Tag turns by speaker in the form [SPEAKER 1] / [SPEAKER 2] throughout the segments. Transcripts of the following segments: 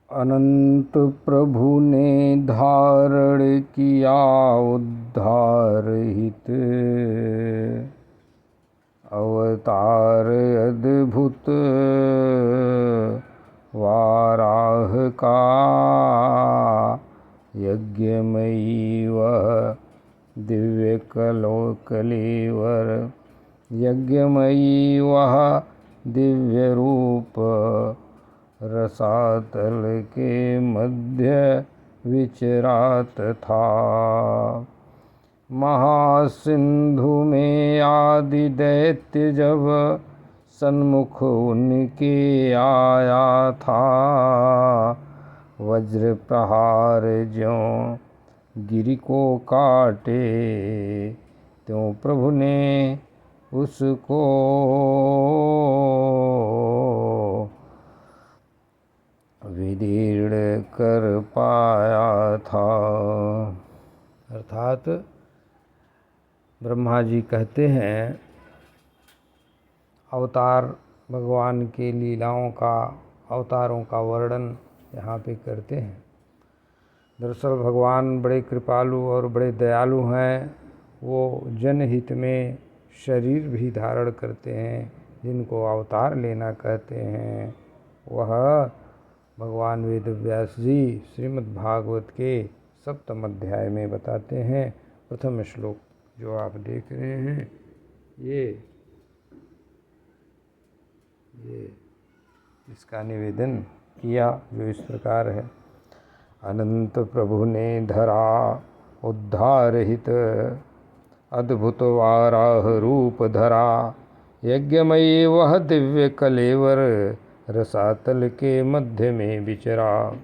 [SPEAKER 1] अनंत प्रभु ने धारण किया उद्धार हित, अवतार अद्भुत वाराह का। यज्ञमयी वह दिव्य कलेवर, यज्ञमयी वह दिव्य रूप, रसातल के मध्य विचरात था। महासिंधु में आदि दैत्य जब सन्मुख उनके आया था, वज्र प्रहार ज्यों गिरि को काटे, त्यों प्रभु ने उसको विदीर्ण कर पाया था। अर्थात ब्रह्मा जी कहते हैं, अवतार भगवान के लीलाओं का, अवतारों का वर्णन यहाँ पे करते हैं। दरअसल भगवान बड़े कृपालु और बड़े दयालु हैं। वो जनहित में शरीर भी धारण करते हैं, जिनको अवतार लेना कहते हैं। वह भगवान वेद व्यास जी श्रीमद् भागवत के सप्तम अध्याय में बताते हैं। प्रथम श्लोक जो आप देख रहे हैं, ये इसका निवेदन किया, जो इस प्रकार है। अनंत प्रभु ने धरा उद्धार हित, अद्भुत वाराह रूप धरा। यज्ञमयी वह दिव्य कलेवर, रसातल के मध्य में विचरा।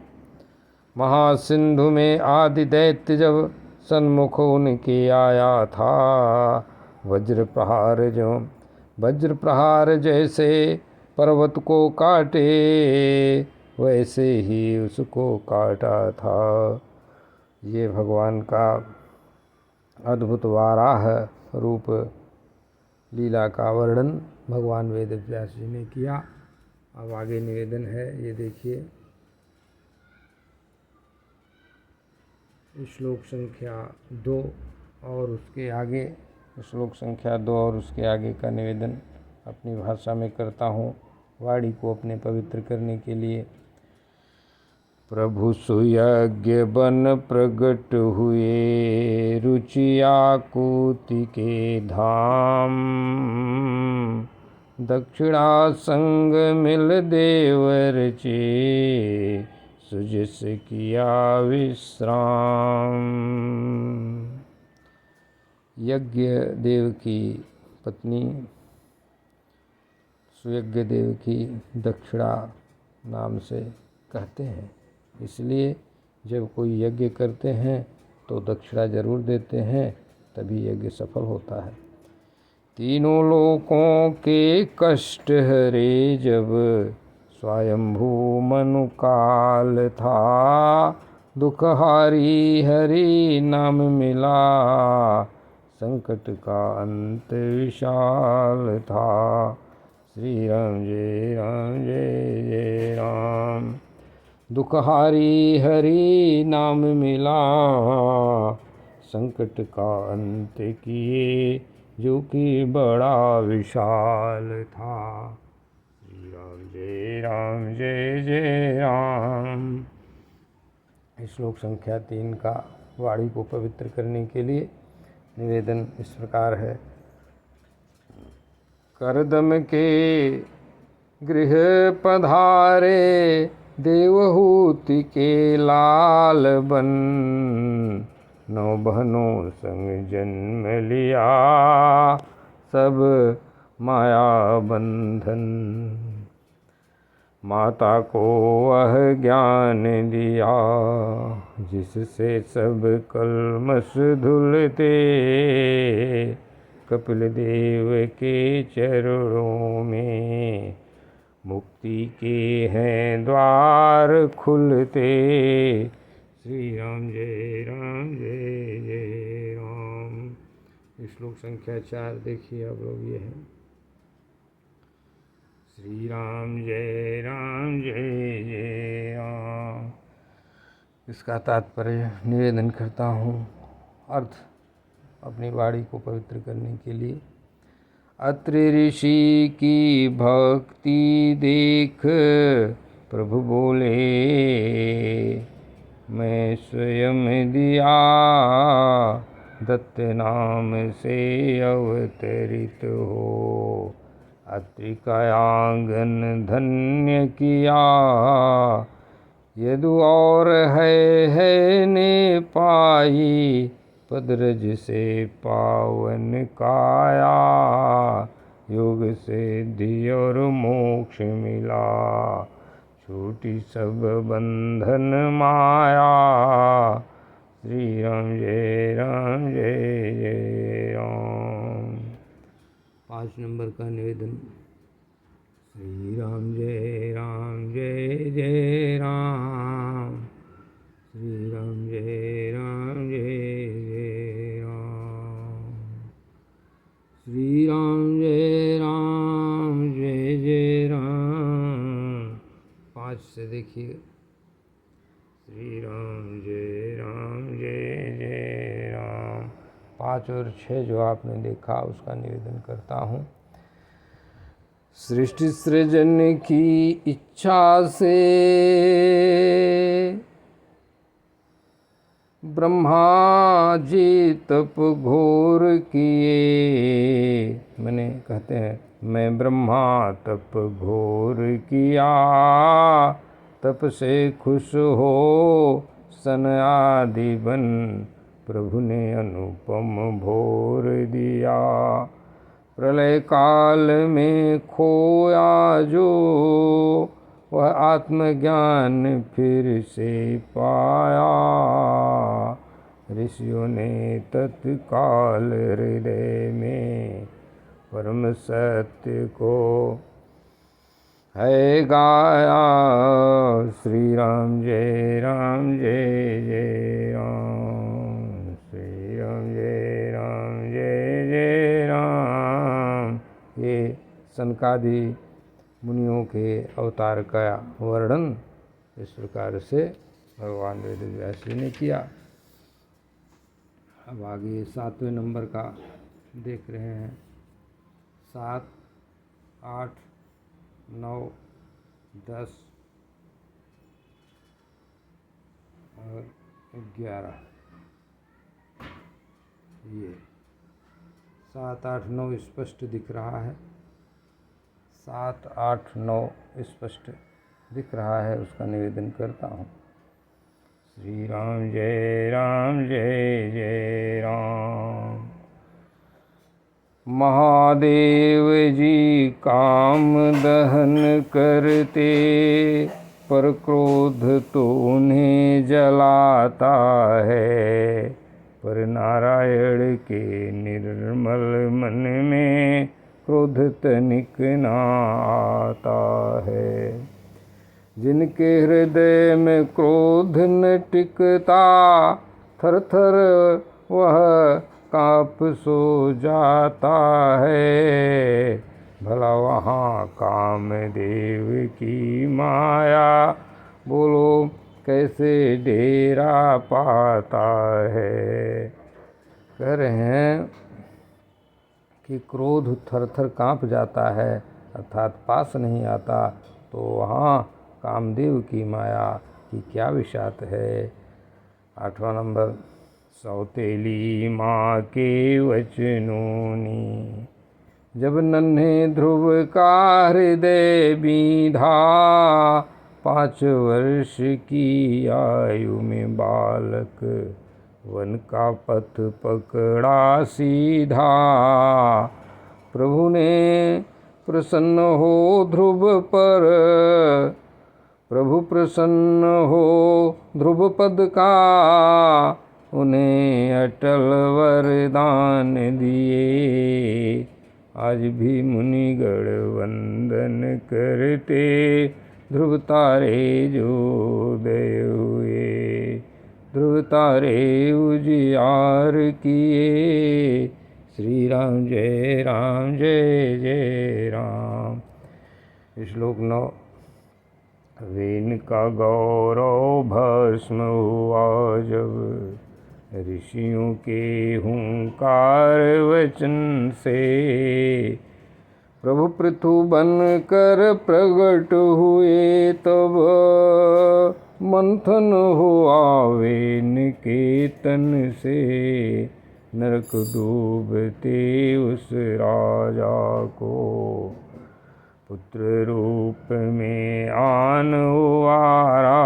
[SPEAKER 1] महासिंधु में आदि दैत्य जब सन्मुख उनके आया था, वज्र प्रहार जैसे पर्वत को काटे, वैसे ही उसको काटा था। ये भगवान का अद्भुत वाराह रूप लीला का वर्णन भगवान वेद व्यास जी ने किया। अब आगे निवेदन है, ये देखिए। श्लोक संख्या 2 और उसके आगे, श्लोक संख्या 2 और उसके आगे का निवेदन अपनी भाषा में करता हूँ, वाणी को अपने पवित्र करने के लिए। प्रभु सुयज्ञ बन प्रगट हुए, रुचि आकुति के धाम। दक्षिणा संग मिल देव रचे, सुजस किया विश्राम। यज्ञ देव की पत्नी सुयज्ञ देव की दक्षिणा नाम से कहते हैं। इसलिए जब कोई यज्ञ करते हैं तो दक्षिणा जरूर देते हैं, तभी यज्ञ सफल होता है। तीनों लोकों के कष्ट हरे जब, स्वयंभू मनु काल था। दुखहारी हरि नाम मिला, संकट का अंत विशाल था। श्री राम जय राम जय जय राम। दुखहारी हरि नाम मिला, संकट का अंत किए, जो कि बड़ा विशाल था। श्री राम जय जय राम। श्लोक संख्या 3 का वाणी को पवित्र करने के लिए निवेदन इस प्रकार है। करदम के गृह पधारे, देवहूति के लाल बन। 9 बहनों संग जन्म लिया, सब माया बंधन। माता को वह ज्ञान दिया, जिससे सब कलमश धुलते। कपिल देव के चरणों में, मुक्ति के हैं द्वार खुलते। श्री राम जय राम जय जय राम। श्लोक संख्या 4 देखिए आप लोग, ये है। श्री राम जय जय राम। इसका तात्पर्य निवेदन करता हूँ। अर्थ अपनी वाणी को पवित्र करने के लिए। अत्रि ऋषि की भक्ति देख प्रभु बोले, मैं स्वयं दिया दत्त नाम से अवतरित हो। अत्रि का आंगन धन्य किया, यदु और है ने पाई। पदरज से पावन काया, योग सिद्धि और मोक्ष मिला। छूटी सब बंधन माया, श्री राम जय राम जय जय राम। 5 नंबर का निवेदन। श्री राम जय जय राम। श्री राम जय जय राम। श्री राम जय राम। 5 से देखिए। श्री राम जय जय राम। 5 और 6 जो आपने देखा उसका निवेदन करता हूँ। सृष्टि सृजन की इच्छा से ब्रह्मा जी तप घोर किए। मैंने कहते हैं मैं ब्रह्मा तप घोर किया। तप से खुश हो सन आदि बन, प्रभु ने अनुपम भोर दिया। प्रलय काल में खोया जो, वह आत्मज्ञान फिर से पाया। ऋषियों ने तत्काल हृदय में परम सत्य को है गाया। श्री राम जय जय राम। श्री राम जय जय राम। ये सनकादि मुनियों के अवतार का वर्णन इस प्रकार से भगवान वेद व्यास जी ने किया। अब आगे 7वें नंबर का देख रहे हैं। 7, 8, 9, 10 और 11। ये 7, 8, 9 स्पष्ट दिख रहा है। 7, 8, 9 स्पष्ट दिख रहा है, उसका निवेदन करता हूँ। श्री राम जय जय राम। महादेव जी काम दहन करते, पर क्रोध तो उन्हें जलाता है। पर नारायण के निर्मल मन में क्रोध तनिक न आता है। जिनके हृदय में क्रोध न टिकता, थर थर वह काँप सो जाता है। भला वहाँ कामदेव की माया, बोलो कैसे डेरा पाता है। कह रहे हैं कि क्रोध थर थर काँप जाता है, अर्थात पास नहीं आता, तो वहाँ कामदेव की माया की क्या विशात है। 8वां नंबर। सौतेली माँ के वचनों ने, जब नन्हे ध्रुव का हृदय बीधा। 5 वर्ष की आयु में बालक वन का पथ पकड़ा सीधा। प्रभु ने प्रसन्न हो ध्रुव पर, प्रभु प्रसन्न हो ध्रुव पद का। उन्हें अटल वरदान दिए, आज भी मुनिगण वंदन करते। ध्रुव तारे जो उदय हुए, ध्रुव तारे उजियार किए। श्री राम जय जय राम। श्लोक 9। वेन का गौरव भस्म हुआ जब ऋषियों के हुंकार वचन से। प्रभु पृथु बन कर प्रगट हुए तब मंथन हुआ वेन के तन से। नरक डूबते उस राजा को पुत्र रूप में आन उबारा।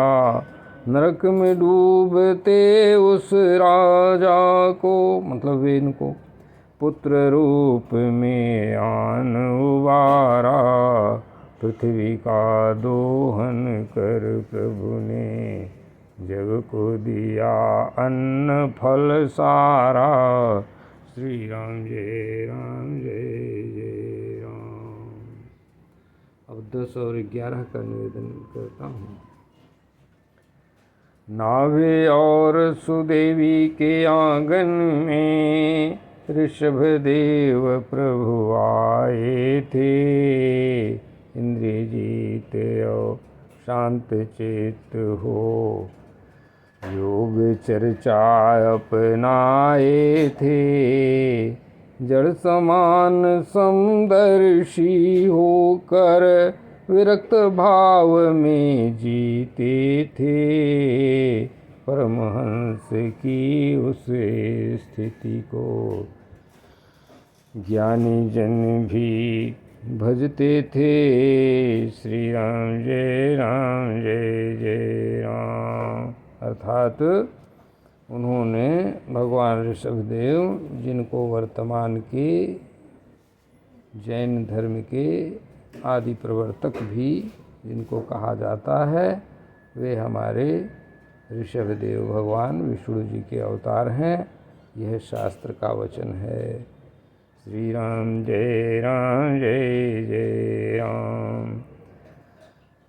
[SPEAKER 1] नरक में डूबते उस राजा को, मतलब वेन को, पुत्र रूप में आन उबारा। पृथ्वी का दोहन कर प्रभु ने जग को दिया अन्न फल सारा। श्री राम जय राम जय जय राम। अब 10 और 11 का निवेदन करता हूँ। नाभे और सुदेवी के आंगन में ऋषभ देव प्रभु आए थे। इंद्रियजीत और शांत चित्त हो योग चर्चा अपनाए थे। जड़ समान समदर्शी होकर विरक्त भाव में जीते थे। परमहंस की उस स्थिति को ज्ञानी जन भी भजते थे। श्री राम जय जय राम। अर्थात उन्होंने भगवान ऋषभदेव, जिनको वर्तमान के जैन धर्म के आदि प्रवर्तक भी जिनको कहा जाता है, वे हमारे ऋषभदेव भगवान विष्णु जी के अवतार हैं। यह शास्त्र का वचन है। श्री राम जय जय राम।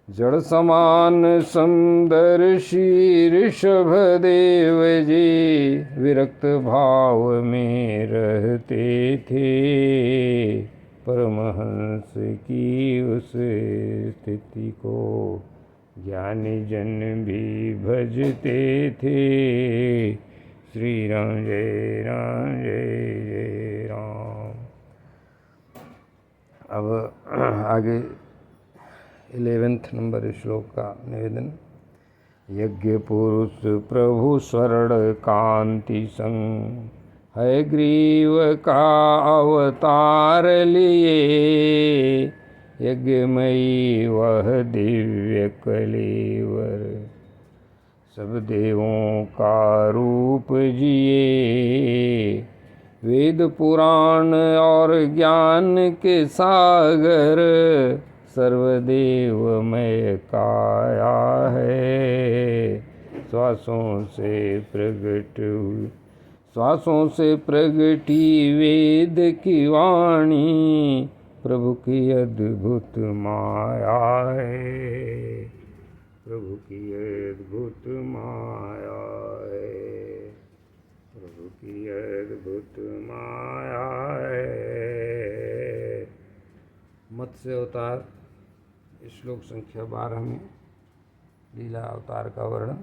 [SPEAKER 1] जड़ समान समदर्शी ऋषभदेव जी विरक्त भाव में रहते थे। परमहंस की उस स्थिति को ज्ञानी जन भी भजते थे। श्री राम जय जय राम। अब आगे 11वें नंबर श्लोक का निवेदन। यज्ञ पुरुष प्रभु स्वर्ण कांति संग है ग्रीव का अवतार लिए। यज्ञमयी वह दिव्य कलेवर सब देवों का रूप जिए। वेद पुराण और ज्ञान के सागर सर्वदेवमय काया है। श्वासों से प्रगटी वेद की वाणी प्रभु की अद्भुत माया है। प्रभु की अद्भुत माया है। प्रभु की अद्भुत माया है। मत्स्य अवतार श्लोक संख्या 12 में लीला अवतार का वर्णन।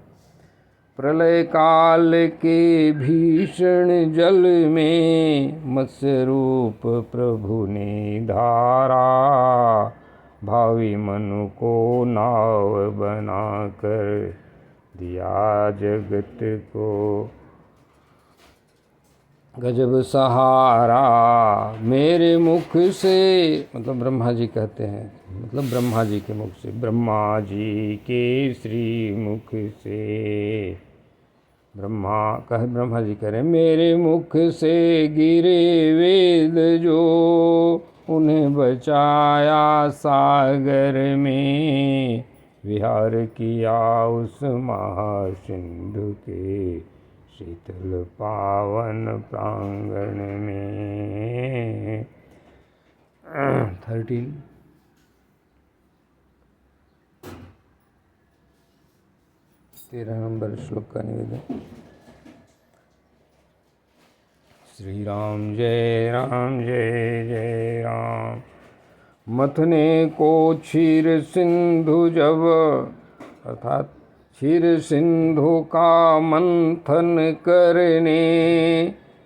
[SPEAKER 1] प्रलय काल के भीषण जल में मत्स्य रूप प्रभु ने धारा। भावी मनु को नाव बनाकर दिया जगत को गजब सहारा। मेरे मुख से, मतलब ब्रह्मा जी कहते हैं, मतलब ब्रह्मा जी के मुख से, ब्रह्मा जी के श्री मुख से ब्रह्मा जी कह रहे हैं, मेरे मुख से गिरे वेद जो उन्हें बचाया सागर में। विहार किया उस महासिंधु के शीतल पावन प्रांगण में। 13 नंबर श्लोक का निवेदन। श्री राम जय जय राम। मथने को क्षीर सिंधु जब, अर्थात क्षीर सिंधु का मंथन करने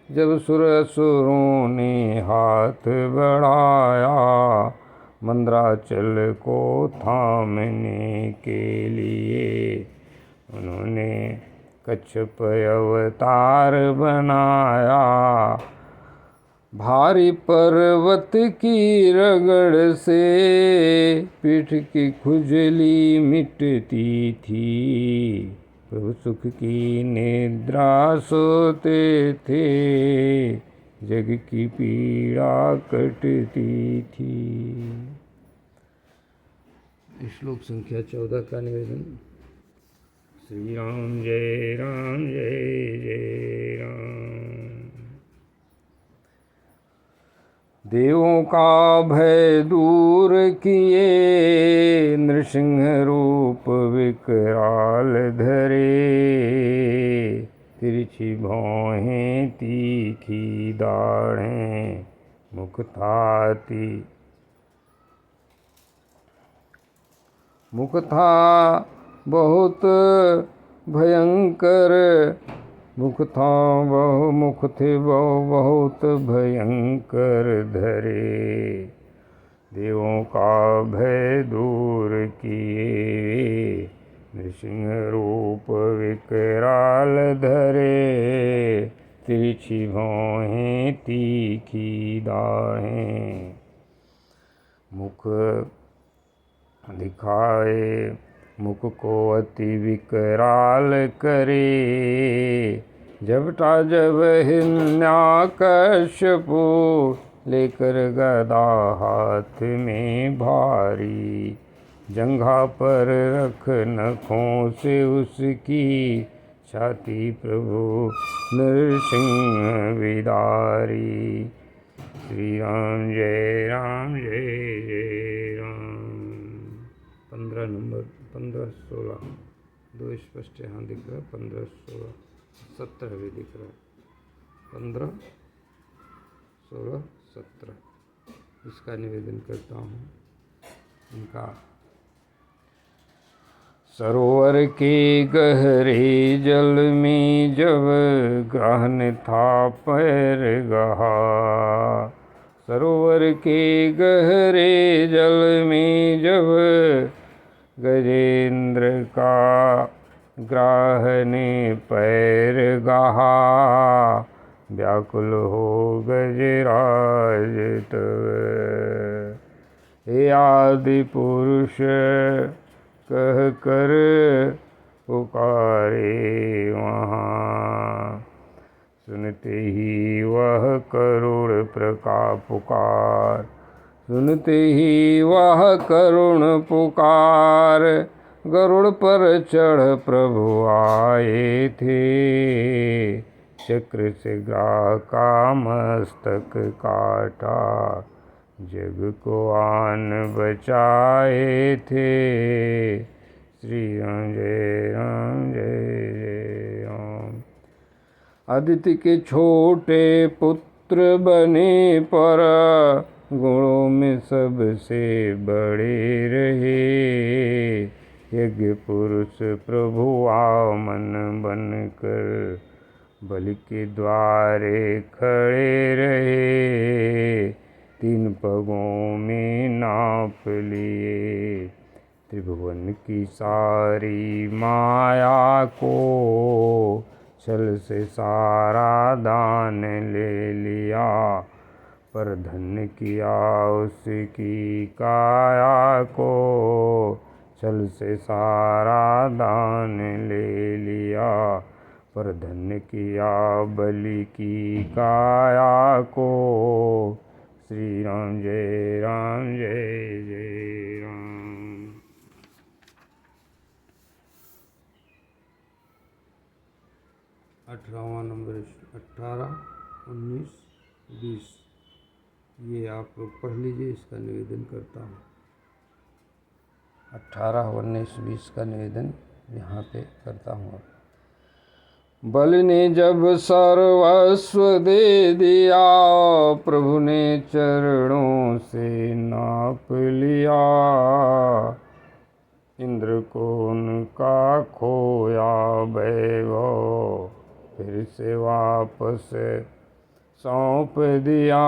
[SPEAKER 1] जब सुर असुरों ने हाथ बढ़ाया, मंद्राचल को थामने के लिए उन्होंने कच्छप अवतार बनाया। भारी पर्वत की रगड़ से पीठ की खुजली मिटती थी, प्रभु सुख की निद्रा सोते थे, जग की पीड़ा कटती थी। श्लोक संख्या 14 का निवेदन। श्री राम जय जय राम। देवों का भय दूर किए, नृसिंह रूप विकराल धरे, तिरछी भौहें तीखी दाढ़ें, मुख था बहुत भयंकर, मुख थे बहुत भयंकर धरे। देवों का भय दूर किए, नृसिंह रूप विकराल धरे, तिरछी भौहें तीखी दाढ़ें, मुख दिखाए, मुख को अति विकराल करे। जबटा जब हिरण्याकश्यपु, लेकर गदा हाथ में भारी, जंघा पर रख नखों से उसकी, छाती प्रभु नृसिंह विदारी। श्री राम जय जय राम। 15 नंबर 15-16 दो स्पष्ट यहाँ दिख रहा है, 15-16 17 भी दिख रहा है, 15, 16, 17 इसका निवेदन करता हूँ। इनका सरोवर के गहरे जल में जब ग्रहण था पैर गहा, सरोवर के गहरे जल में जब गजेंद्र का ग्राह ने पैर गहा, व्याकुल हो गजराज तब, हे आदि पुरुष कह कर पुकारे वहाँ, सुनते ही वह करुण पुकार, सुनते ही वह करुण पुकार, गरुड़ पर चढ़ प्रभु आए थे, चक्र से ग्राह का मस्तक काटा, जग को आन बचाए थे। श्री राम जय राम। आदित्य के छोटे पुत्र बने पर, गुणों में सबसे बड़े रहे, यज्ञ पुरुष प्रभु आमन बनकर, बलि के द्वारे खड़े रहे, 3 पगों में नाप लिए, त्रिभुवन की सारी माया को, छल से सारा दान ले लिया, पर धन्य किया उसकी काया को, छल से सारा दान ले लिया, पर धन्य किया बलि की काया को। श्री राम जय जय राम। 18वां नंबर 18, 19, 20 ये आप लोग पढ़ लीजिए, इसका निवेदन करता हूँ। 18, 19, 20 का निवेदन यहाँ पे करता हूँ। बलि ने जब सर्वस्व दे दिया, प्रभु ने चरणों से नाप लिया। इंद्र को उनका खोया वैभव, फिर से वापस सौंप दिया।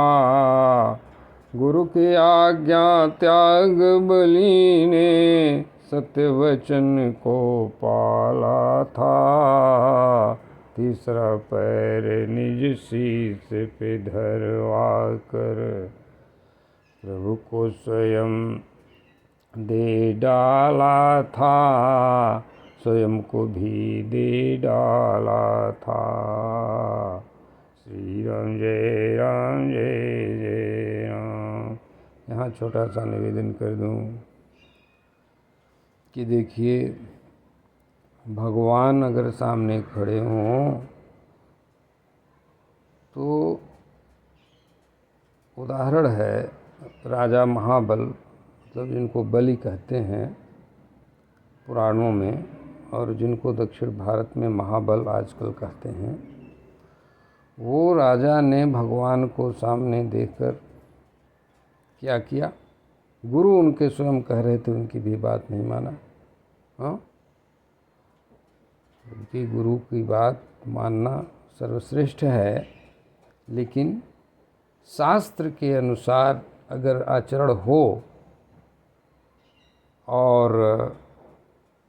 [SPEAKER 1] गुरु की आज्ञा त्याग बलि ने, सत्य वचन को पाला था। तीसरा पैर निज शीश पे धरवा कर, प्रभु को स्वयं दे डाला था। स्वयं को भी दे डाला था। श्री राम जय राम जय जय राम। यहाँ छोटा सा निवेदन कर दूं कि देखिए, भगवान अगर सामने खड़े हों तो उदाहरण है राजा महाबल, मतलब जिनको बलि कहते हैं पुराणों में, और जिनको दक्षिण भारत में महाबल आजकल कहते हैं। वो राजा ने भगवान को सामने देखकर क्या किया? गुरु उनके स्वयं कह रहे थे, उनकी भी बात नहीं माना। हाँ, उनकी गुरु की बात मानना सर्वश्रेष्ठ है, लेकिन शास्त्र के अनुसार अगर आचरण हो और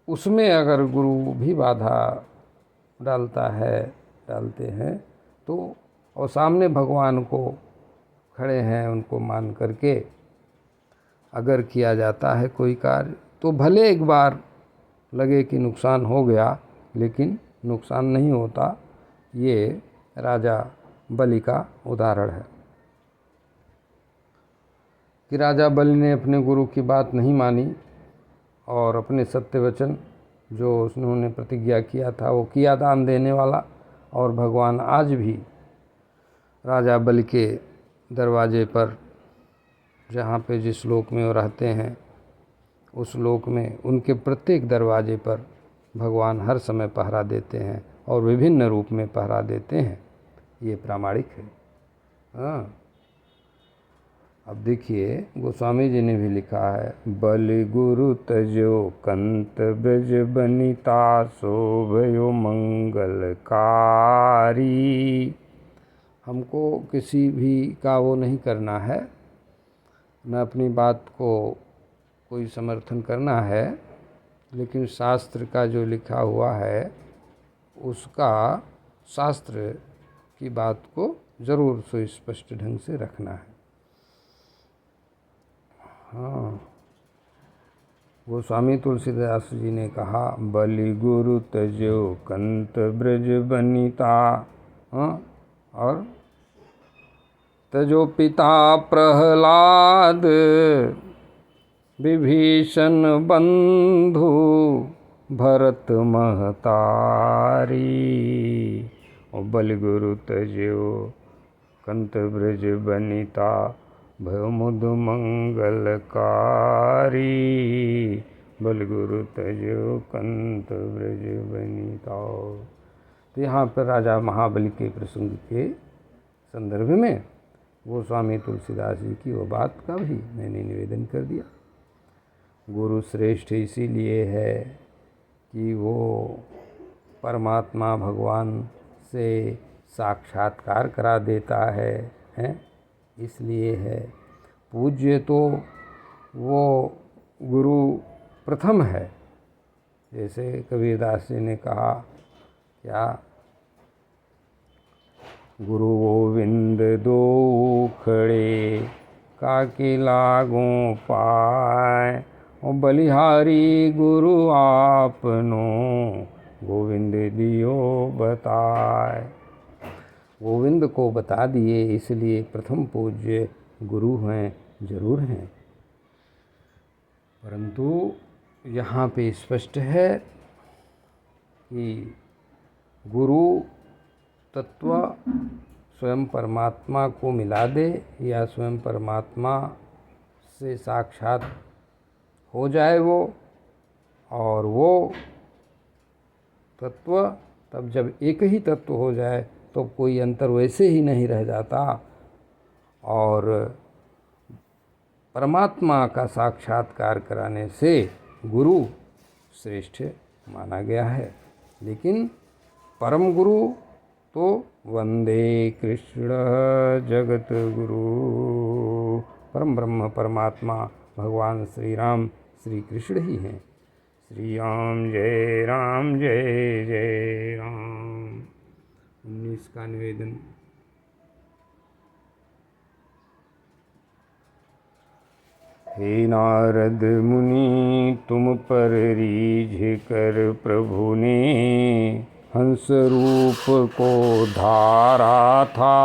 [SPEAKER 1] उसमें अगर गुरु भी बाधा डालते हैं तो, और सामने भगवान को खड़े हैं, उनको मान करके अगर किया जाता है कोई कार्य, तो भले एक बार लगे कि नुकसान हो गया, लेकिन नुकसान नहीं होता। ये राजा बलि का उदाहरण है कि राजा बलि ने अपने गुरु की बात नहीं मानी और अपने सत्य वचन जो उन्होंने प्रतिज्ञा किया था वो किया दान देने वाला। और भगवान आज भी राजा बलि के दरवाजे पर, जहाँ पे जिस लोक में वो रहते हैं, उस लोक में उनके प्रत्येक दरवाजे पर भगवान हर समय पहरा देते हैं और विभिन्न रूप में पहरा देते हैं। ये प्रामाणिक है। हाँ, अब देखिए, गोस्वामी जी ने भी लिखा है, बलि गुरु तजो कंत ब्रज बनिता, शोभयो मंगलकारी। हमको किसी भी का वो नहीं करना है, न अपनी बात को कोई समर्थन करना है, लेकिन शास्त्र का जो लिखा हुआ है उसका, शास्त्र की बात को ज़रूर सुस्पष्ट ढंग से रखना है। हाँ, गोस्वामी तुलसीदास जी ने कहा, बलि गुरु तजो कंत ब्रज बनिता। हाँ, और तजो पिता प्रहलाद, विभीषण बंधु भरत महतारी। और बलि गुरु तजो कंत ब्रज बनिता, भयो मुदु मंगलकारी। बलि गुरु तजो कंत ब्रज बनिता। तो यहाँ पर राजा महाबली के प्रसंग के संदर्भ में गोस्वामी तुलसीदास जी की वो बात का भी मैंने निवेदन कर दिया। गुरु श्रेष्ठ इसीलिए है कि वो परमात्मा भगवान से साक्षात्कार करा देता है, हैं? इसलिए है। पूज्य तो वो गुरु प्रथम है, जैसे कबीरदास जी ने कहा, क्या, गुरु गोविंद दो खड़े, काके लागू पाए। और बलिहारी गुरु आपनो, गोविंद दियो बताए। गोविंद को बता दिए, इसलिए प्रथम पूज्य गुरु हैं, जरूर हैं। परंतु यहाँ पे स्पष्ट है कि गुरु तत्व स्वयं परमात्मा को मिला दे या स्वयं परमात्मा से साक्षात हो जाए वो, और वो तत्व तब जब एक ही तत्व हो जाए तो कोई अंतर वैसे ही नहीं रह जाता और परमात्मा का साक्षात्कार कराने से गुरु श्रेष्ठ माना गया है। लेकिन परम गुरु तो वंदे कृष्ण जगत गुरु, परम ब्रह्म परमात्मा भगवान श्री राम श्री कृष्ण ही हैं। श्री राम जय राम जय जय राम। 19 का निवेदन। हे नारद मुनि तुम पर रीझ कर प्रभु ने हंस रूप को धारा था,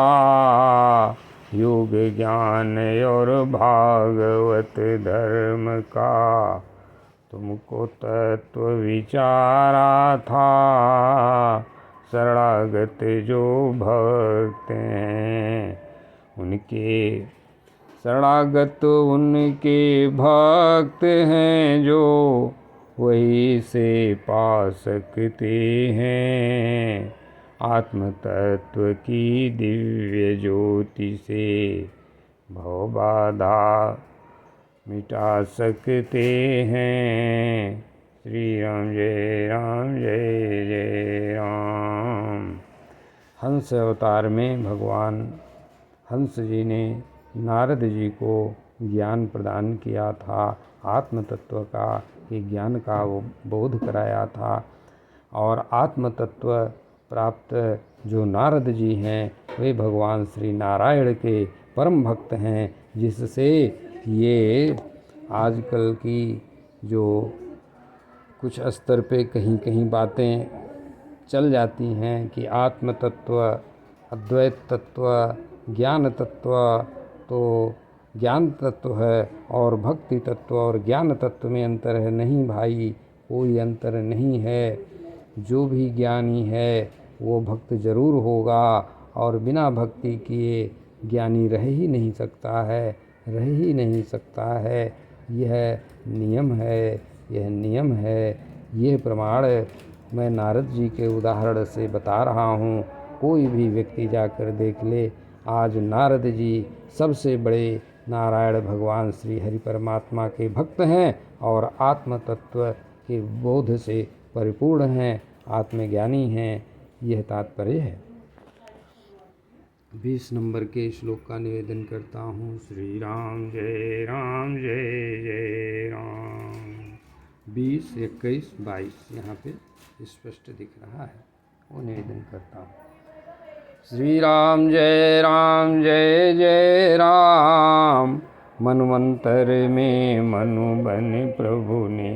[SPEAKER 1] योग ज्ञान और भागवत धर्म का तुमको तत्व विचारा था। शरणागत जो भक्त हैं उनके भक्त हैं जो वही से पा सकते हैं। आत्म तत्व की दिव्य ज्योति से भव बाधा मिटा सकते हैं। श्री राम जय जय राम। हंस अवतार में भगवान हंस जी ने नारद जी को ज्ञान प्रदान किया था, आत्म तत्व का के ज्ञान का वो बोध कराया था। और आत्म तत्व प्राप्त जो नारद जी हैं वे भगवान श्री नारायण के परम भक्त हैं, जिससे ये आजकल की जो कुछ स्तर पे कहीं कहीं बातें चल जाती हैं कि आत्म तत्व, अद्वैत तत्व, ज्ञान तत्व, तो ज्ञान तत्व है और भक्ति तत्व और ज्ञान तत्व में अंतर है। नहीं भाई, कोई अंतर नहीं है। जो भी ज्ञानी है वो भक्त जरूर होगा और बिना भक्ति किए ज्ञानी रह ही नहीं सकता है। यह नियम है। यह प्रमाण मैं नारद जी के उदाहरण से बता रहा हूँ। कोई भी व्यक्ति जाकर देख ले। आज नारद जी सबसे बड़े नारायण भगवान श्री हरि परमात्मा के भक्त हैं और आत्म तत्व के बोध से परिपूर्ण हैं, आत्मज्ञानी हैं। यह तात्पर्य है। 20 नंबर के श्लोक का निवेदन करता हूँ। श्री राम जय जय राम। 20, 21, 22 यहाँ पे स्पष्ट दिख रहा है, वो निवेदन करता हूँ। श्री राम जय जय राम। मनवंतर में मनु बन प्रभु ने,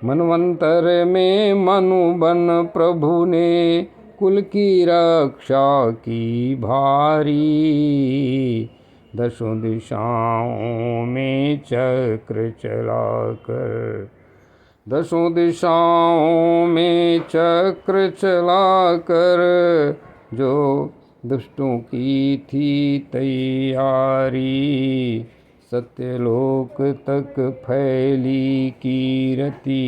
[SPEAKER 1] मनवंतर में मनु बन प्रभु ने कुल की रक्षा की भारी। दसों दिशाओं में चक्र चलाकर जो दुष्टों की थी तैयारी, सत्यलोक तक फैली कीर्ति,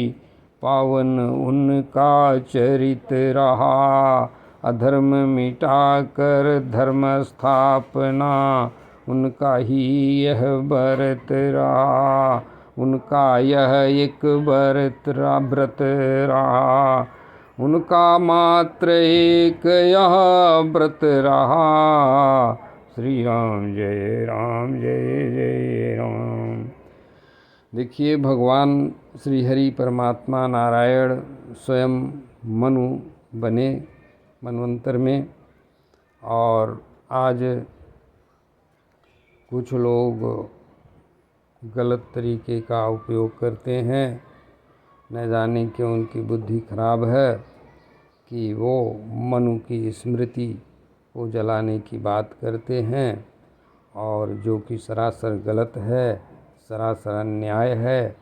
[SPEAKER 1] पावन उनका चरित रहा। अधर्म मिटाकर धर्म स्थापना उनका ही यह व्रत रहा। उनका यह एक व्रत रहा। उनका मात्र एक यह व्रत रहा। श्री राम जय जय राम। देखिए, भगवान श्री हरि परमात्मा नारायण स्वयं मनु बने मनवंतर में, और आज कुछ लोग गलत तरीके का उपयोग करते हैं। न जाने क्यों उनकी बुद्धि खराब है कि वो मनु की स्मृति को जलाने की बात करते हैं, और जो कि सरासर गलत है, सरासर अन्याय है।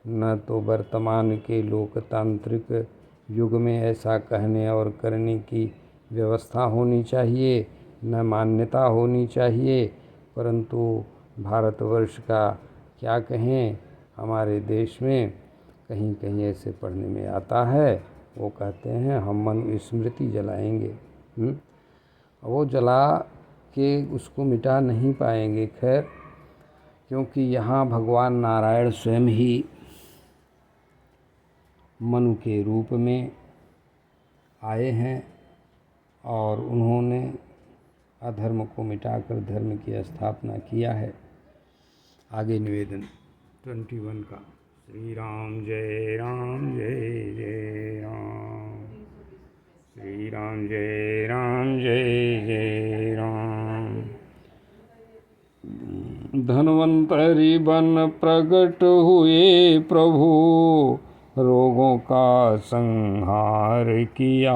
[SPEAKER 1] न तो वर्तमान के लोकतांत्रिक युग में ऐसा कहने और करने की व्यवस्था होनी चाहिए, न मान्यता होनी चाहिए। परंतु भारतवर्ष का क्या कहें, हमारे देश में कहीं कहीं ऐसे पढ़ने में आता है, वो कहते हैं हम मनु स्मृति जलाएंगे। वो जला के उसको मिटा नहीं पाएंगे। खैर, क्योंकि यहाँ भगवान नारायण स्वयं ही मनु के रूप में आए हैं और उन्होंने अधर्म को मिटाकर धर्म की स्थापना किया है। आगे निवेदन 21 का। श्री राम जय राम जय जय राम, श्री राम जय राम जय जय राम। धन्वंतरि बन प्रकट हुए प्रभु, रोगों का संहार किया,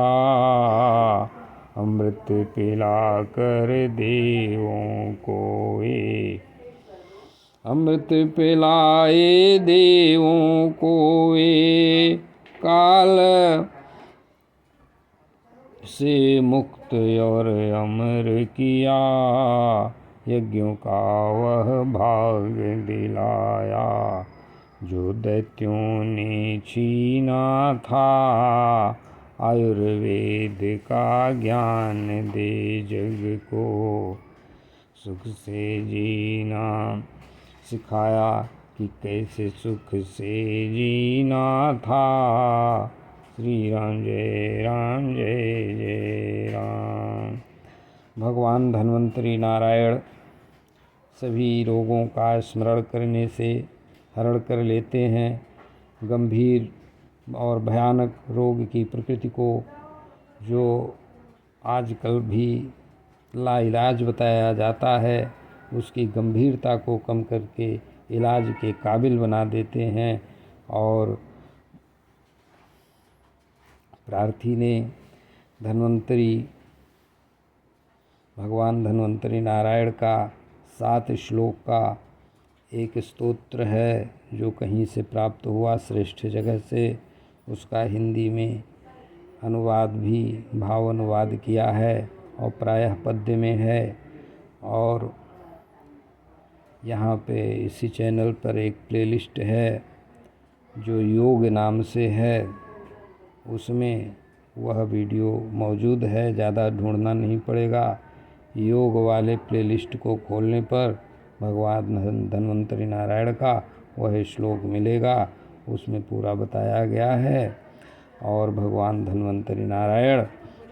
[SPEAKER 1] अमृत पिला कर देवों को ये, अमृत पिलाए देवों को ये, काल से मुक्त और अमर किया, यज्ञों का वह भाग दिलाया, जो दैत्यों ने छीना था, आयुर्वेद का ज्ञान दे जग को, सुख से जीना सिखाया कि कैसे सुख से जीना था। श्री राम जय राम जय जय राम। भगवान धन्वंतरि नारायण सभी रोगों का स्मरण करने से हरण कर लेते हैं। गंभीर और भयानक रोग की प्रकृति को, जो आजकल भी लाइलाज बताया जाता है, उसकी गंभीरता को कम करके इलाज के काबिल बना देते हैं। और प्रार्थी ने भगवान धन्वंतरि नारायण का 7 श्लोक का एक स्तोत्र है, जो कहीं से प्राप्त हुआ श्रेष्ठ जगह से, उसका हिंदी में अनुवाद भी भाव अनुवाद किया है और प्रायः पद्य में है। और यहाँ पे इसी चैनल पर एक प्लेलिस्ट है जो योग नाम से है, उसमें वह वीडियो मौजूद है, ज़्यादा ढूंढना नहीं पड़ेगा। योग वाले प्लेलिस्ट को खोलने पर भगवान धन्वंतरि नारायण का वह श्लोक मिलेगा, उसमें पूरा बताया गया है। और भगवान धन्वंतरि नारायण,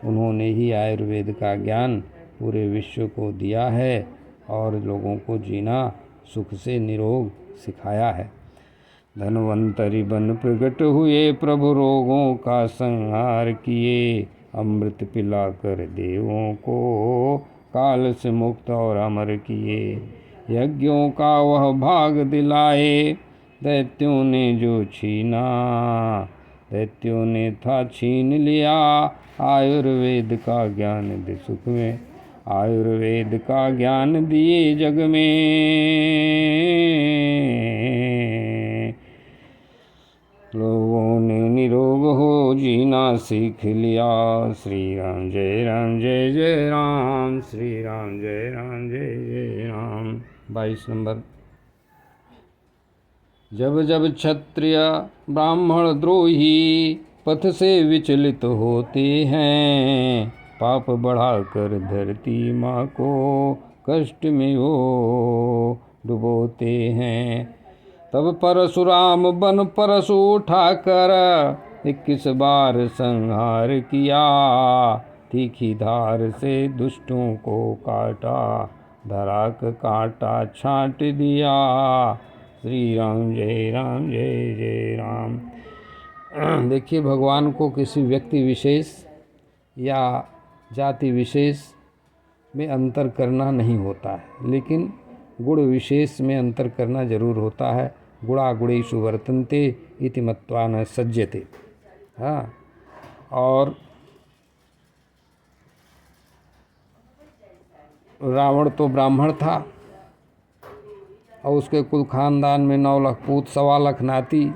[SPEAKER 1] उन्होंने ही आयुर्वेद का ज्ञान पूरे विश्व को दिया है और लोगों को जीना सुख से निरोग सिखाया है। धन्वंतरि बन प्रकट हुए प्रभु, रोगों का संहार किए, अमृत पिलाकर देवों को काल से मुक्त और अमर किए, यज्ञों का वह भाग दिलाए, दैत्यों ने जो छीना, दैत्यों ने था छीन लिया, आयुर्वेद का ज्ञान दे सुख में, आयुर्वेद का ज्ञान दिए जग में, लोगों ने निरोग हो जीना सीख लिया। श्री राम जय राम जय जय राम, श्री राम जय राम जय जय राम। 22 नंबर। जब जब क्षत्रिय ब्राह्मण द्रोही पथ से विचलित होते हैं, पाप बढ़ाकर धरती माँ को कष्ट में वो डुबोते हैं, तब परशुराम बन परशु उठाकर 21 बार संहार किया, तीखी धार से दुष्टों को काटा, धराक काटा छांट दिया। श्री राम जय राम जय जय राम। देखिए, भगवान को किसी व्यक्ति विशेष या जाति विशेष में अंतर करना नहीं होता है, लेकिन गुण विशेष में अंतर करना जरूर होता है। गुणा गुणेषु वर्तन्ते इति मत्वा न सज्जते। हाँ, और रावण तो ब्राह्मण था और उसके कुल खानदान में 9 लाख पूत, 1.25 लाख नाती।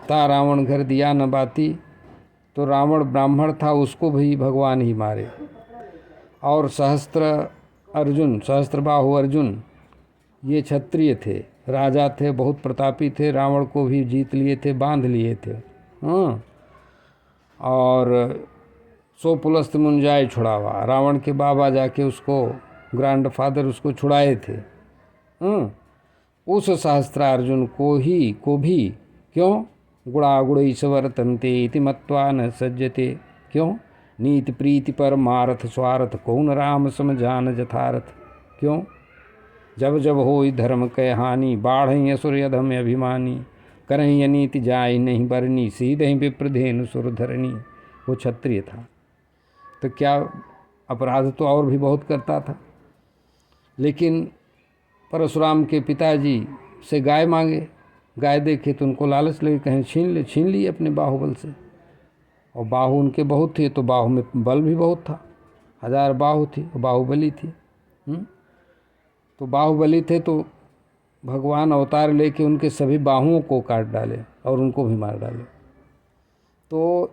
[SPEAKER 1] ता रावण घर दिया न बाती। तो रावण ब्राह्मण था, उसको भी भगवान ही मारे। और सहस्त्रबाहु अर्जुन ये क्षत्रिय थे, राजा थे, बहुत प्रतापी थे, रावण को भी जीत लिए थे, बांध लिए थे। हाँ, और 100 पुलस्त मुंजाए छुड़ावा, रावण के बाबा जाके उसको, ग्रैंड फादर उसको छुड़ाए थे। उस सहस्त्रार्जुन को भी क्यों गुणा गुणईश्वर तंते इति मत्वा न सज्जते, क्यों नीति प्रीति परमार्थ स्वार्थ कौन राम सम जान जथारथ, क्यों जब जब होई धर्म कै हानि बाढ़ असुर अधम अभिमानी, करहीं अनीति जाय नहीं बरनी सीधे विप्रधेनु सुर धरनी। वो क्षत्रिय था तो क्या अपराध तो और भी बहुत करता था, लेकिन परशुराम के पिताजी से गाय मांगे, गाय देखे तो उनको लालच लगे, कहीं छीन ली अपने बाहुबल से। और बाहु उनके बहुत थे तो बाहु में बल भी बहुत था, 1000 बाहु थी, बाहुबली थी। तो बाहुबली थे तो भगवान अवतार लेके उनके सभी बाहुओं को काट डाले और उनको भी मार डाले। तो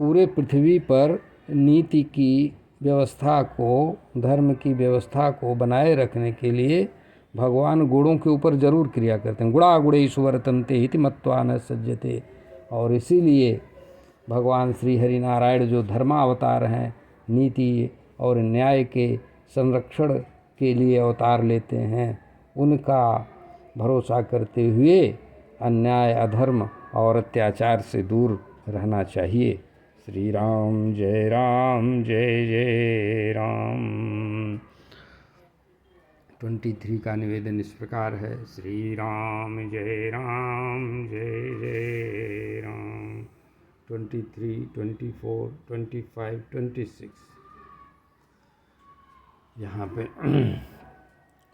[SPEAKER 1] पूरे पृथ्वी पर नीति की व्यवस्था को, धर्म की व्यवस्था को बनाए रखने के लिए भगवान गुणों के ऊपर जरूर क्रिया करते हैं। गुणा गुणेश्वर तंते इति मत्वा न सज्जते। और इसीलिए भगवान श्री हरि नारायण जो धर्मावतार हैं, नीति और न्याय के संरक्षण के लिए अवतार लेते हैं, उनका भरोसा करते हुए अन्याय, अधर्म और अत्याचार से दूर रहना चाहिए। श्री राम जय जय राम। 23 का निवेदन इस प्रकार है। श्री राम जय जय राम। 23, 24, 25, 26 यहाँ पे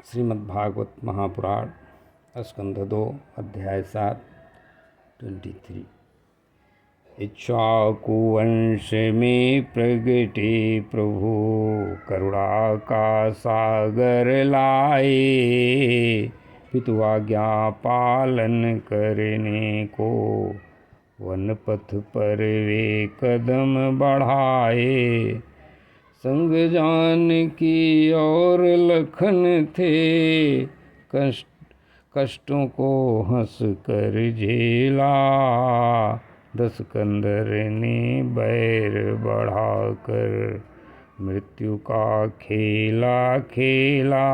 [SPEAKER 1] श्रीमद्भागवत महापुराण स्कंध 2 अध्याय 7 23। इक्ष्वाकुवंश में प्रगटे प्रभु करुणा का सागर लाए, पितु आज्ञा पालन करने को वन पथ पर वे कदम बढ़ाए। संग जानकी और लखन थे, कष्टों को हंस कर झेला। 10 कंधर ने बैर बढ़ाकर मृत्यु का खेला खेला।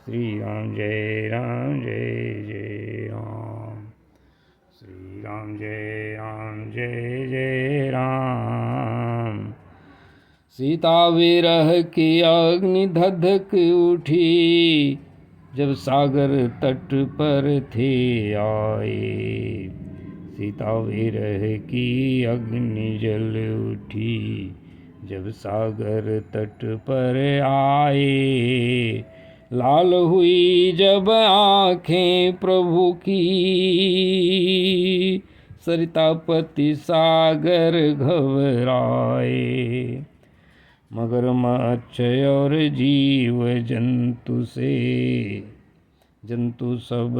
[SPEAKER 1] श्री राम जय जय राम। श्री राम जय जय राम। सीता विरह की अग्नि धधक उठी, जब सागर तट पर थे आए। सीता विरह की अग्नि जल उठी, जब सागर तट पर आए। लाल हुई जब आँखें प्रभु की, सरितापति सागर घबराए। मगरमच्छ और जीव जंतु सब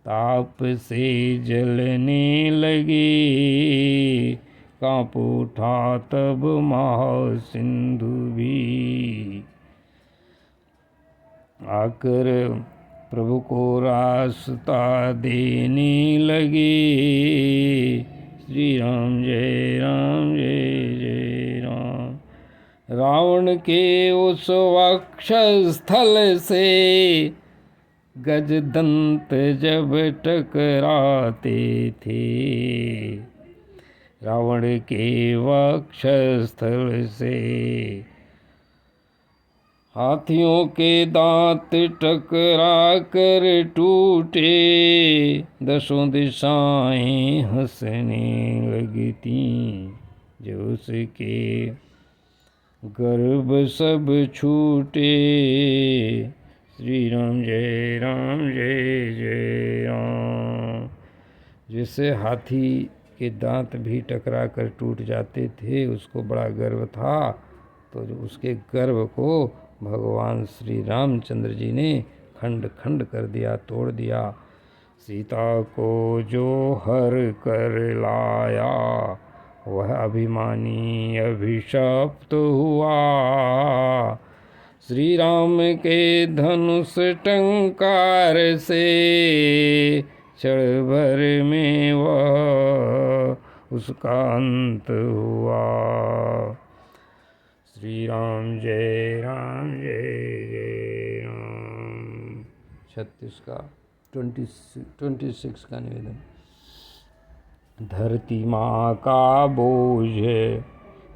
[SPEAKER 1] ताप से जलने लगे। कांप उठा तब महासिंधु भी, आकर प्रभु को रास्ता देने लगे। श्री राम जय जय राम। रावण के उस वक्षस्थल से गजदंत जब टकराते थे, रावण के वक्षस्थल से हाथियों के दांत टकरा कर टूटे। 10 दिशाएं हंसने लगती, जो उसके गर्भ सब छूटे। श्री राम जय जय राम। जिससे हाथी के दांत भी टकरा कर टूट जाते थे, उसको बड़ा गर्व था, तो उसके गर्व को भगवान श्री रामचंद्र जी ने खंड खंड कर दिया, तोड़ दिया। सीता को जो हर कर लाया, वह अभिमानी अभिशप्त हुआ। श्री राम के धनुष टंकार से क्षण भर में वह उसका अंत हुआ। श्री राम जय जय राम। 36 का 26 का निवेदन। धरती माँ का बोझ,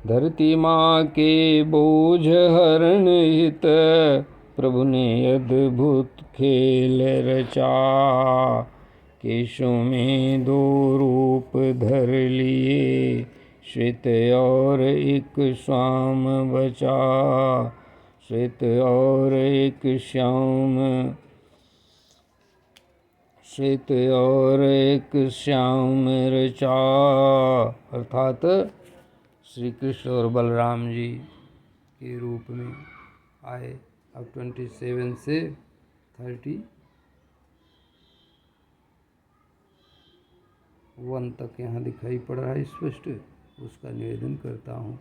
[SPEAKER 1] धरती माँ के बोझ हरण हित प्रभु ने अद्भुत खेल रचा। केशों में 2 रूप धर लिए, श्वेत और एक श्याम बचा। श्वेत और एक श्याम, श्वेत और एक श्याम रचा। अर्थात श्री कृष्ण और बलराम जी के रूप में आए। अब 27 से 31 तक यहाँ दिखाई पड़ रहा है स्पष्ट, उसका निवेदन करता हूँ।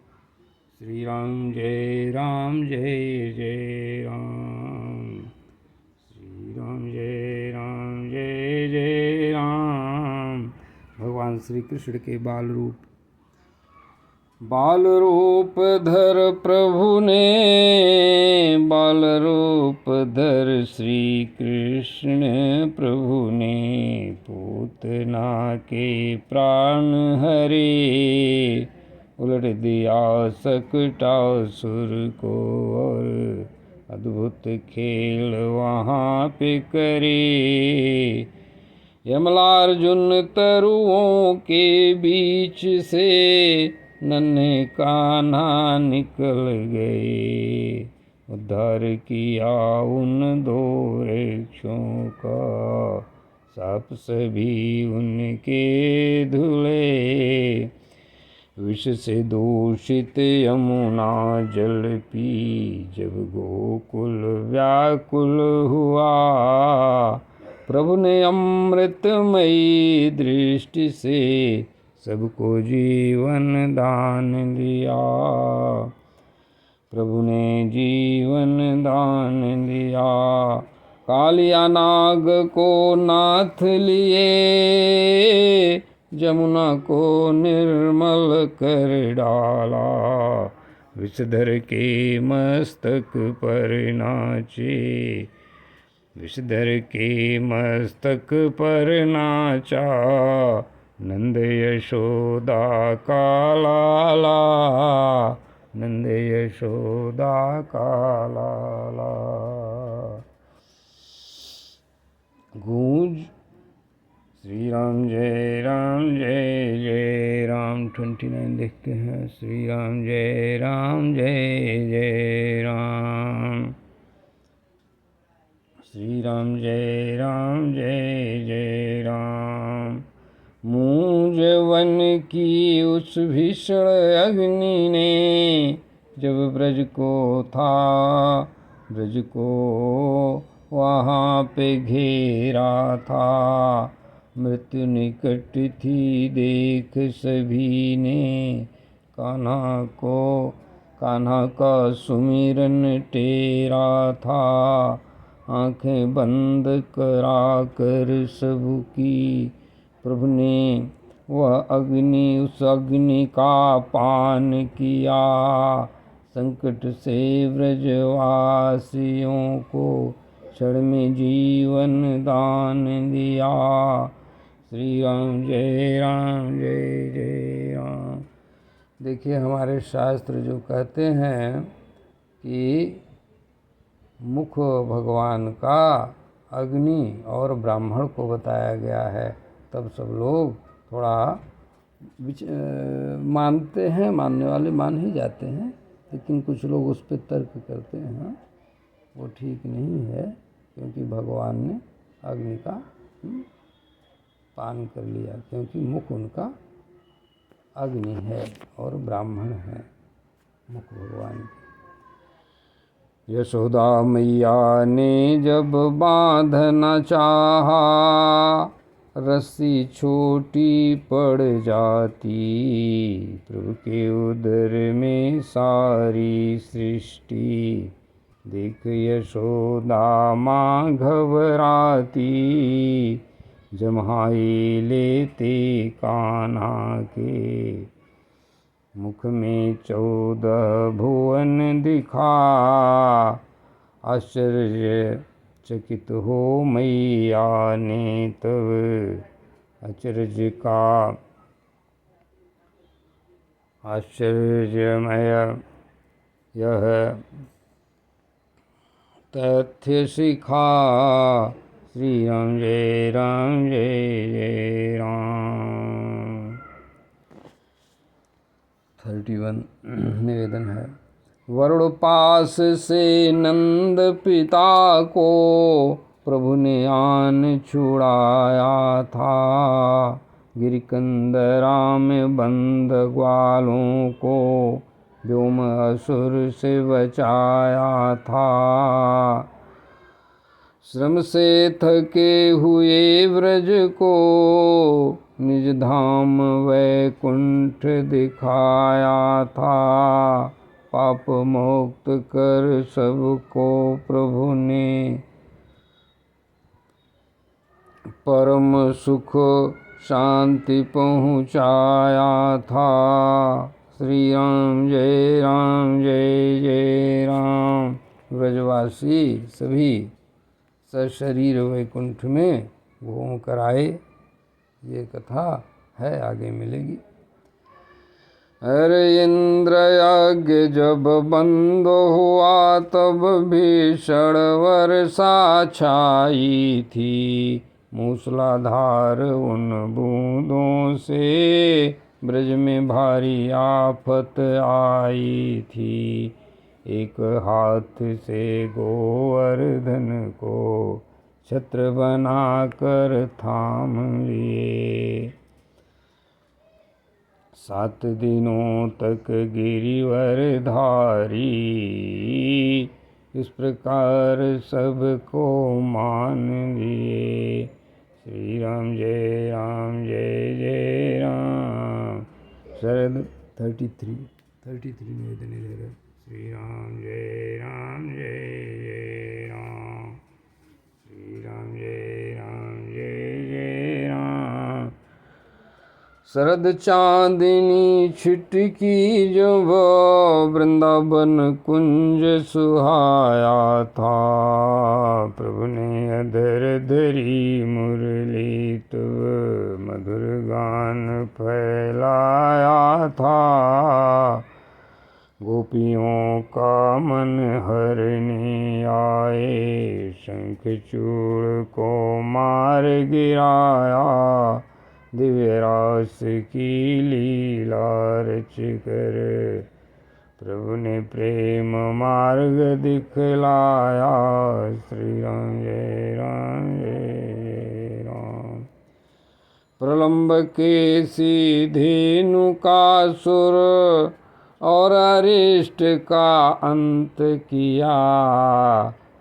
[SPEAKER 1] श्री राम जय जय राम। श्री राम जय जय राम। भगवान श्री कृष्ण के बाल रूप धर प्रभु ने, बाल रूप धर श्री कृष्ण प्रभु ने पूतना के प्राण हरे। उलट दिया सकटासुर को और अद्भुत खेल वहाँ पे करे। यमलार्जुन तरुओं के बीच से नन्हे कान्हा निकल गए। उद्धार किया उन 2 वृक्षों का, साप सभी उनके धुले। विष से दूषित यमुना जल पी जब गोकुल व्याकुल हुआ। प्रभु ने अमृतमयी दृष्टि से सबको जीवन दान दिया। प्रभु ने जीवन दान दिया। कालिया नाग को नाथ लिए, जमुना को निर्मल कर डाला। विषधर के मस्तक पर नाचे, विषधर के मस्तक पर नाचा। नंद यशोदा का लाला, नंद यशोदा का लाला। गूंज श्री राम जय जय राम। 29 देखते हैं। श्री राम जय जय राम। श्री राम जय जय राम। मूंज वन की उस भीषण अग्नि ने जब ब्रज को वहाँ पे घेरा था। मृत्यु निकट थी देख सभी ने, कान्हा का सुमिरन टेरा था। आँखें बंद करा कर सबकी प्रभु ने उस अग्नि का पान किया। संकट से ब्रजवासियों को क्षण में जीवन दान दिया। श्री राम जय जय राम। देखिए, हमारे शास्त्र जो कहते हैं कि मुख भगवान का अग्नि और ब्राह्मण को बताया गया है, तब सब लोग थोड़ा मानते हैं, मानने वाले मान ही जाते हैं, लेकिन कुछ लोग उस पर तर्क करते हैं वो ठीक नहीं है, क्योंकि भगवान ने अग्नि का पान कर लिया, क्योंकि मुख उनका अग्नि है और ब्राह्मण है मुख भगवान की। यशोदा मैया ने जब बांधना चाहा, रस्सी छोटी पड़ जाती। प्रभु के उदर में सारी सृष्टि देख यशोदा माँ घबराती, जम्हाई लेते कान्हा के। मुख में 14 भुवन दिखा, आश्चर्य चकित हो मैया ने तब। आश्चर्य का आश्चर्यमय यह तथ्य सिखा, श्री राम जय राम जय जय राम। 31 निवेदन है। वरुण पास से नंद पिता को, प्रभु ने आन छुड़ाया था। गिरिकंदरा में बंद ग्वालों को, व्योम असुर से बचाया था। श्रम से थके हुए व्रज को, निज धाम वैकुंठ दिखाया था। पाप मुक्त कर सबको प्रभु ने, परम सुख शांति पहुँचाया था। श्री राम जय राम जय जय राम। व्रजवासी सभी सशरीर वैकुंठ में घूम कर आए। ये कथा है, आगे मिलेगी। अरे इंद्र यज्ञ जब बंद हुआ, तब भीषण वर्षा छाई थी। मूसलाधार उन बूंदों से, ब्रज में भारी आफत आई थी। एक हाथ से गोवर्धन को, छत्र बना कर थाम लिए। 7 दिनों तक गिरिवर धारी, इस प्रकार सबको मान लिए। श्री राम जय राम जय जय राम। शरद 33 निवेदन इधर है। श्री राम जय जय राम। श्री राम जय जय राम। शरद चांदनी छिटकी जब, वृंदावन कुंज सुहाया था। प्रभु ने अधर धरी मुरली, तब मधुर गान फैलाया था। गोपियों का मन हरने आए, शंखचूड़ को मार गिराया। दिव्य रास की लीला रच कर, प्रभु ने प्रेम मार्ग दिखलाया। श्री राम जय जय राम। प्रलंब के सीधेनु का सुर, और अरिष्ट का अंत किया।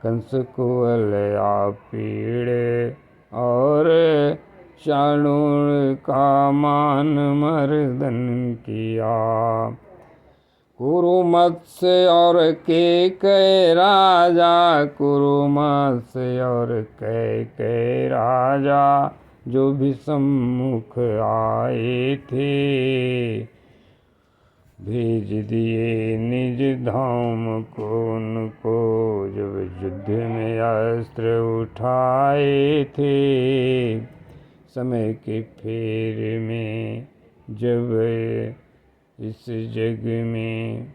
[SPEAKER 1] कंस कुवलया पीड़े, और चाणूर का मान मर्दन किया। कुरुमत्स्य और कैकेय राजा, कुरुमत्स्य और कैकेय राजा, जो भी सम्मुख आए थे, भेज दिए निज धाम को उनको। जब युद्ध में अस्त्र उठाए थे, समय के फेर में जब इस जग में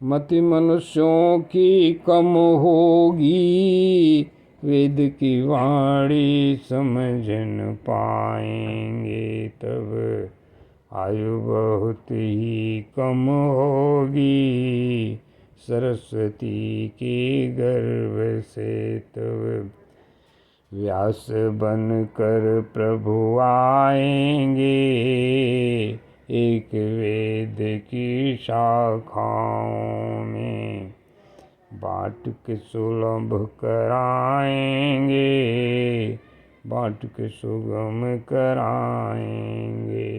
[SPEAKER 1] मति मनुष्यों की कम होगी। वेद की वाणी समझ न पाएंगे, तब आयु बहुत ही कम होगी। सरस्वती के गर्भ से तब व्यास बन कर प्रभु आएंगे। एक वेद की शाखाओं में बाट के सुलभ कराएंगे, बाट के सुगम कराएंगे।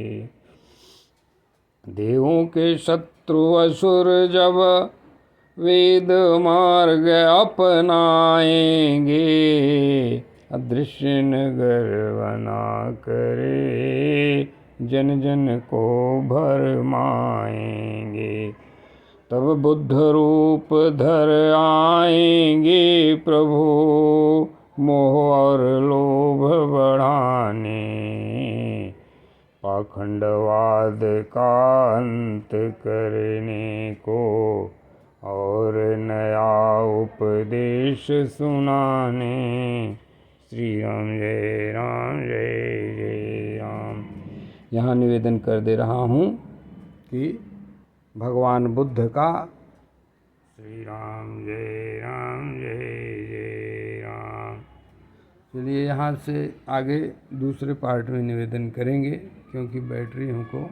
[SPEAKER 1] देवों के शत्रु असुर जब वेद मार्ग अपनाएंगे, अदृश्य नगर बना करे, जन जन को भरमाएंगे। तब बुद्ध रूप धर आएंगे प्रभु, मोह और लोभ बढ़ाने, पाखंडवाद का अंत करने को, और नया उपदेश सुनाने। श्री राम जय राम जय जय राम। यहाँ निवेदन कर दे रहा हूँ कि भगवान बुद्ध का श्री राम जय जय राम। चलिए यहाँ से आगे दूसरे पार्ट में निवेदन करेंगे, क्योंकि बैटरी हमको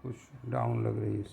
[SPEAKER 1] कुछ डाउन लग रही है।